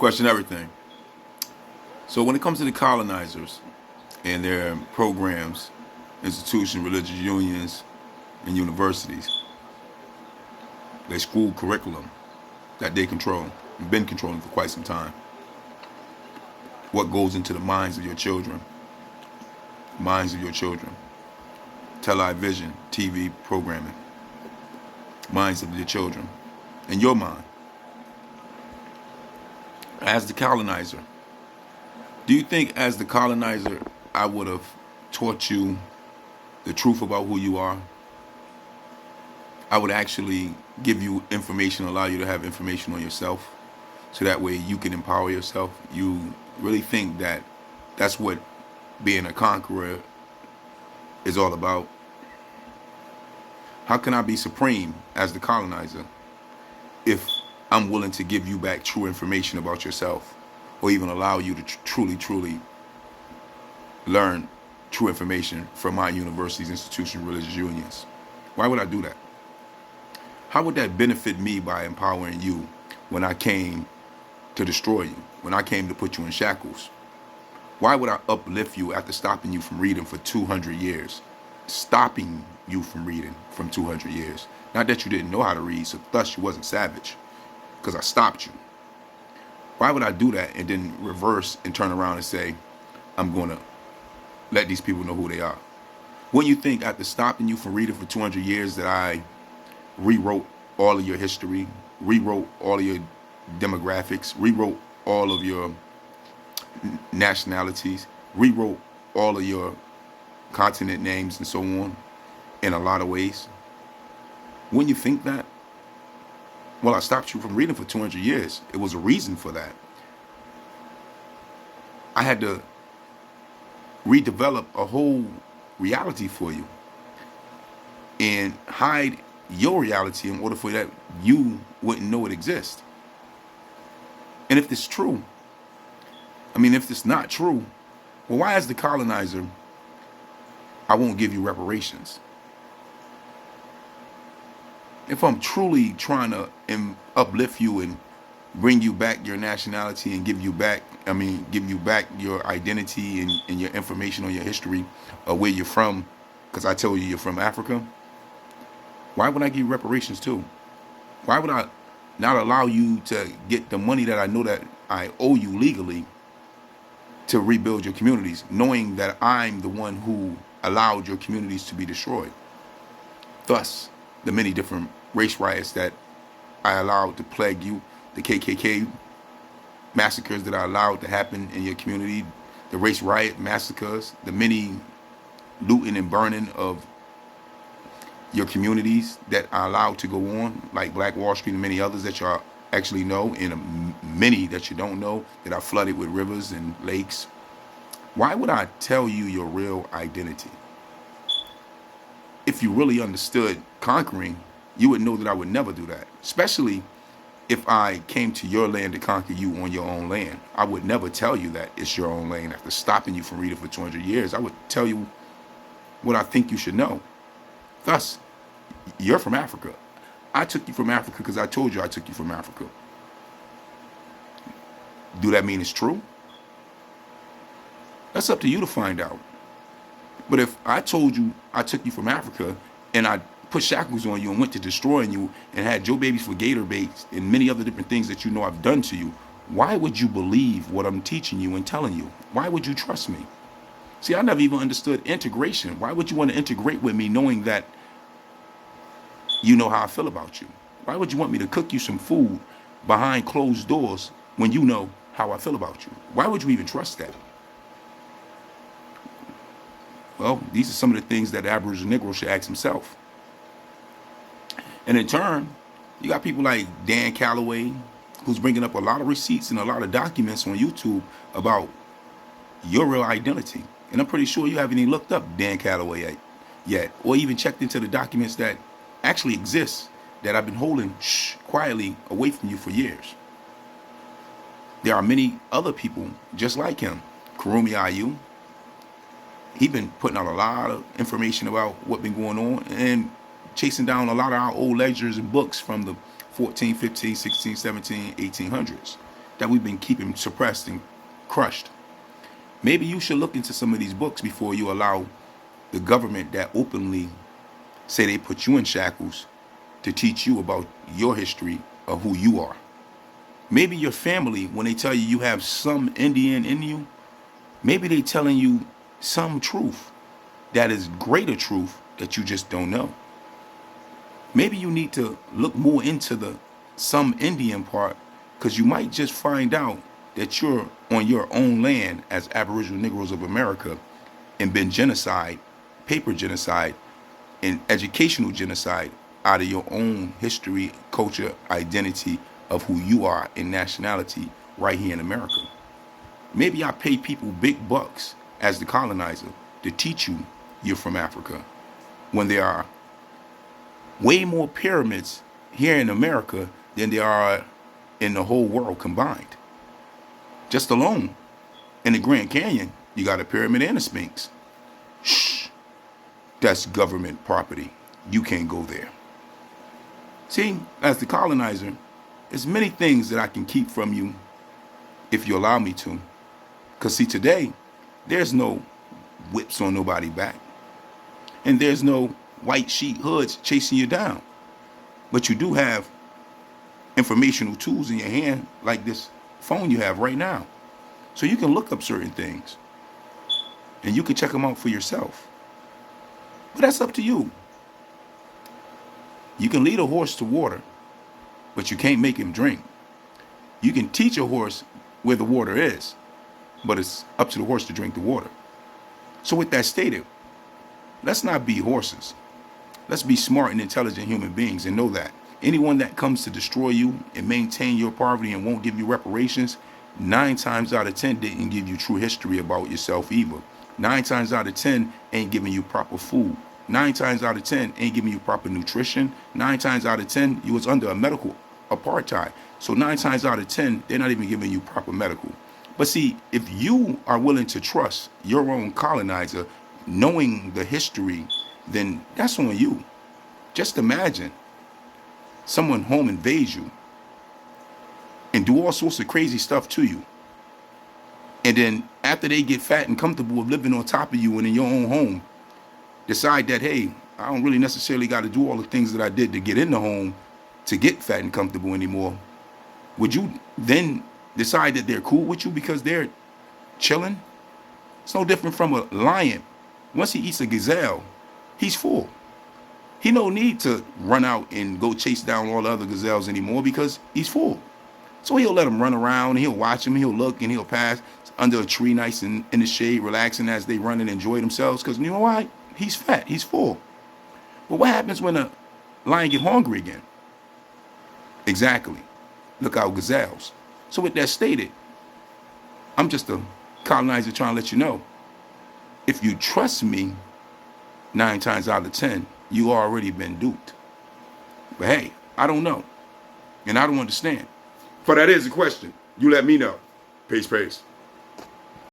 question everything. So when it comes to the colonizers and their programs, institutions, religious unions, and universities, their school curriculum that they control and been controlling for quite some time, what goes into the minds of your children, television, TV programming, minds of your children, and your mind. As the colonizer, do you think as the colonizer I would have taught you the truth about who you are? I would actually give you information, allow you to have information on yourself, so that way you can empower yourself. You really think that that's what being a conqueror is all about? How can I be supreme as the colonizer if I'm willing to give you back true information about yourself, or even allow you to truly learn true information from my universities, institutions, religious unions? Why would I do that? How would that benefit me by empowering you when I came to destroy you, when I came to put you in shackles? Why would I uplift you after stopping you from reading for 200 years? Stopping you from reading from 200 years. Not that you didn't know how to read, so thus you wasn't savage, because I stopped you. Why would I do that and then reverse and turn around and say, I'm going to let these people know who they are? Wouldn't you think after stopping you from reading for 200 years that I rewrote all of your history, rewrote all of your demographics, rewrote all of your nationalities, rewrote all of your continent names and so on in a lot of ways? Wouldn't you think that? Well, I stopped you from reading for 200 years. It was a reason for that. I had to redevelop a whole reality for you and hide your reality in order for that you wouldn't know it exists. And if this true, if this not true, well, why as the colonizer I won't give you reparations? If I'm truly trying to uplift you and bring you back your nationality and give you back your identity and your information on your history of where you're from, because I told you you're from Africa, why would I give you reparations too? Why would I not allow you to get the money that I know that I owe you legally to rebuild your communities, knowing that I'm the one who allowed your communities to be destroyed? Thus, the many different race riots that I allowed to plague you, the KKK massacres that I allowed to happen in your community, the race riot massacres, the many looting and burning of your communities that I allowed to go on, like Black Wall Street and many others that y'all actually know, and many that you don't know that are flooded with rivers and lakes. Why would I tell you your real identity? If you really understood conquering, you would know that I would never do that. Especially if I came to your land to conquer you on your own land. I would never tell you that it's your own land after stopping you from reading for 200 years. I would tell you what I think you should know. Thus, you're from Africa. I took you from Africa because I told you I took you from Africa. Do that mean it's true? That's up to you to find out. But if I told you I took you from Africa and I put shackles on you and went to destroying you and had Joe babies for gator baits and many other different things that you know I've done to you, why would you believe what I'm teaching you and telling you? Why would you trust me? See, I never even understood integration. Why would you want to integrate with me knowing that you know how I feel about you? Why would you want me to cook you some food behind closed doors when you know how I feel about you? Why would you even trust that? Well, these are some of the things that the Aboriginal Negro should ask himself. And in turn, you got people like Dan Calloway, who's bringing up a lot of receipts and a lot of documents on YouTube about your real identity. And I'm pretty sure you haven't even looked up Dan Calloway yet, or even checked into the documents that actually exist that I've been holding quietly away from you for years. There are many other people just like him. Kurumi Ayu, he's been putting out a lot of information about what's been going on and chasing down a lot of our old ledgers and books from the 14, 15, 16, 17, 1800s that we've been keeping suppressed and crushed. Maybe you should look into some of these books before you allow the government that openly say they put you in shackles to teach you about your history of who you are. Maybe your family, when they tell you you have some Indian in you, maybe they telling you some truth that is greater truth that you just don't know. Maybe you need to look more into the some Indian part, because you might just find out that you're on your own land as Aboriginal Negroes of America and been genocide, paper genocide, and educational genocide out of your own history, culture, identity of who you are and nationality right here in America. Maybe I pay people big bucks as the colonizer to teach you you're from Africa, when there are way more pyramids here in America than there are in the whole world combined. Just alone in the Grand Canyon, you got a pyramid and a Sphinx. Shh, that's government property. You can't go there. See, as the colonizer, there's many things that I can keep from you if you allow me to. Because see, today, there's no whips on nobody's back. And there's no white sheet hoods chasing you down. But you do have informational tools in your hand, like this phone you have right now. So you can look up certain things. And you can check them out for yourself. But that's up to you. You can lead a horse to water, but you can't make him drink. You can teach a horse where the water is, but it's up to the horse to drink the water. So with that stated, let's not be horses. Let's be smart and intelligent human beings and know that anyone that comes to destroy you and maintain your poverty and won't give you reparations, 9 times out of 10 didn't give you true history about yourself either. 9 times out of 10 ain't giving you proper food. 9 times out of 10 ain't giving you proper nutrition. 9 times out of 10 you was under a medical apartheid. So 9 times out of 10 they're not even giving you proper medical. But see, if you are willing to trust your own colonizer, knowing the history, then that's on you. Just imagine someone home invades you and do all sorts of crazy stuff to you. And then after they get fat and comfortable with living on top of you and in your own home, decide that, hey, I don't really necessarily got to do all the things that I did to get in the home to get fat and comfortable anymore. Would you then decide that they're cool with you because they're chilling? It's no different from a lion. Once he eats a gazelle, he's full. He no need to run out and go chase down all the other gazelles anymore because he's full. So he'll let them run around and he'll watch them, he'll look and he'll pass under a tree nice and in the shade, relaxing as they run and enjoy themselves, because you know why? He's fat, he's full. But what happens when a lion get hungry again? Exactly. Look out, gazelles. So with that stated, I'm just a colonizer trying to let you know, if you trust me, 9 times out of 10, you already been duped. But hey, I don't know. And I don't understand. But that is the question. You let me know. Peace, peace.